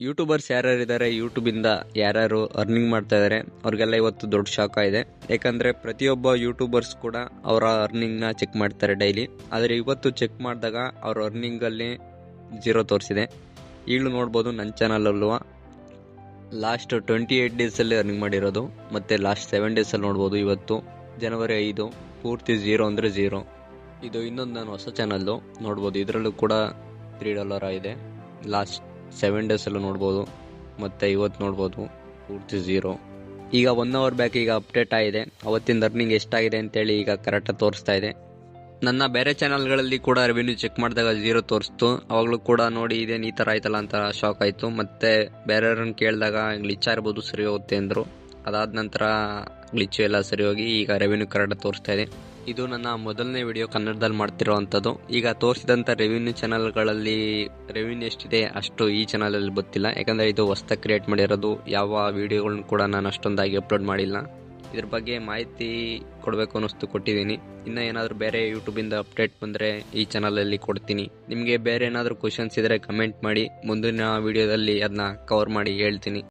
YouTubers ಯಾರ್ಯಾರಿದ್ದಾರೆ, ಯೂಟ್ಯೂಬಿಂದ ಯಾರ್ಯಾರು earning ಮಾಡ್ತಾ ಇದ್ದಾರೆ ಅವ್ರಿಗೆಲ್ಲ ಇವತ್ತು ದೊಡ್ಡ ಶಾಕ್ ಇದೆ. ಯಾಕಂದರೆ ಪ್ರತಿಯೊಬ್ಬ ಯೂಟ್ಯೂಬರ್ಸ್ ಕೂಡ ಅವರ ಅರ್ನಿಂಗ್ನ ಚೆಕ್ ಮಾಡ್ತಾರೆ ಡೈಲಿ. ಆದರೆ ಇವತ್ತು ಚೆಕ್ ಮಾಡಿದಾಗ ಅವ್ರ ಅರ್ನಿಂಗಲ್ಲಿ 0 ತೋರಿಸಿದೆ. ಈಗಲೂ ನೋಡ್ಬೋದು ನನ್ನ ಚಾನಲಲ್ಲೂ ಲಾಸ್ಟ್ 28 ಡೇಸಲ್ಲಿ ಅರ್ನಿಂಗ್ ಮಾಡಿರೋದು, ಮತ್ತು ಲಾಸ್ಟ್ 7 ಡೇಸಲ್ಲಿ ನೋಡ್ಬೋದು. ಇವತ್ತು ಜನವರಿ 5 ಪೂರ್ತಿ 0 ಅಂದರೆ 0. ಇದು ಇನ್ನೊಂದು ನಾನು ಹೊಸ ಚಾನಲ್ಲು ನೋಡ್ಬೋದು, ಇದರಲ್ಲೂ ಕೂಡ $3 ಆಗಿದೆ. ಲಾಸ್ಟ್ 7 ಡೇಸಲ್ಲೂ ನೋಡ್ಬೋದು, ಮತ್ತು ಇವತ್ತು ನೋಡ್ಬೋದು ಪೂರ್ತಿ 0. ಈಗ 1 ಅವರ್ ಬ್ಯಾಕ್ ಈಗ ಅಪ್ಡೇಟ್ ಆಗಿದೆ, ಅವತ್ತಿಂದ ಅರ್ನಿಂಗ್ ಎಷ್ಟಾಗಿದೆ ಅಂತೇಳಿ ಈಗ ಕರೆಕ್ಟಾಗಿ ತೋರಿಸ್ತಾ ಇದೆ. ನನ್ನ ಬೇರೆ ಚಾನಲ್ಗಳಲ್ಲಿ ಕೂಡ ರೆವಿನ್ಯೂ ಚೆಕ್ ಮಾಡಿದಾಗ 0 ತೋರಿಸ್ತು. ಅವಾಗಲೂ ಕೂಡ ನೋಡಿ ಇದೇನು ಈ ಥರ ಆಯ್ತಲ್ಲ ಅಂತ ಶಾಕ್ ಆಯಿತು. ಮತ್ತು ಬೇರೆಯವ್ರನ್ನ ಕೇಳಿದಾಗ ಗ್ಲಿಚ್ ಇರ್ಬೋದು, ಸರಿ ಹೋಗುತ್ತೆ ಅಂದರು. ಅದಾದ ನಂತರ ಗ್ಲಿಚ್ಚು ಎಲ್ಲ ಸರಿ ಹೋಗಿ ಈಗ ರೆವಿನ್ಯೂ ಕರೆಕ್ಟಾಗಿ ತೋರಿಸ್ತಾ ಇದೆ. ಇದು ನನ್ನ ಮೊದಲನೇ ವಿಡಿಯೋ ಕನ್ನಡದಲ್ಲಿ ಮಾಡ್ತಿರೋ ಅಂಥದ್ದು. ಈಗ ತೋರಿಸಿದಂಥ ರೆವಿನ್ಯೂ ಚಾನಲ್ಗಳಲ್ಲಿ ರೆವಿನ್ಯೂ ಎಷ್ಟಿದೆ ಅಷ್ಟು ಈ ಚಾನಲಲ್ಲಿ ಗೊತ್ತಿಲ್ಲ, ಯಾಕಂದರೆ ಇದು ಹೊಸ್ದಾಗಿ ಕ್ರಿಯೇಟ್ ಮಾಡಿರೋದು. ಯಾವ ವಿಡಿಯೋಗಳನ್ನ ಕೂಡ ನಾನು ಅಷ್ಟೊಂದಾಗಿ ಅಪ್ಲೋಡ್ ಮಾಡಿಲ್ಲ. ಇದ್ರ ಬಗ್ಗೆ ಮಾಹಿತಿ ಕೊಡಬೇಕು ಅನ್ನಿಸ್ತು, ಕೊಟ್ಟಿದ್ದೀನಿ. ಇನ್ನೂ ಏನಾದರೂ ಬೇರೆ ಯೂಟ್ಯೂಬಿಂದ ಅಪ್ಡೇಟ್ ಬಂದರೆ ಈ ಚಾನಲಲ್ಲಿ ಕೊಡ್ತೀನಿ. ನಿಮಗೆ ಬೇರೆ ಏನಾದರೂ ಕ್ವಶನ್ಸ್ ಇದ್ದರೆ ಕಮೆಂಟ್ ಮಾಡಿ, ಮುಂದಿನ ವಿಡಿಯೋದಲ್ಲಿ ಅದನ್ನ ಕವರ್ ಮಾಡಿ ಹೇಳ್ತೀನಿ.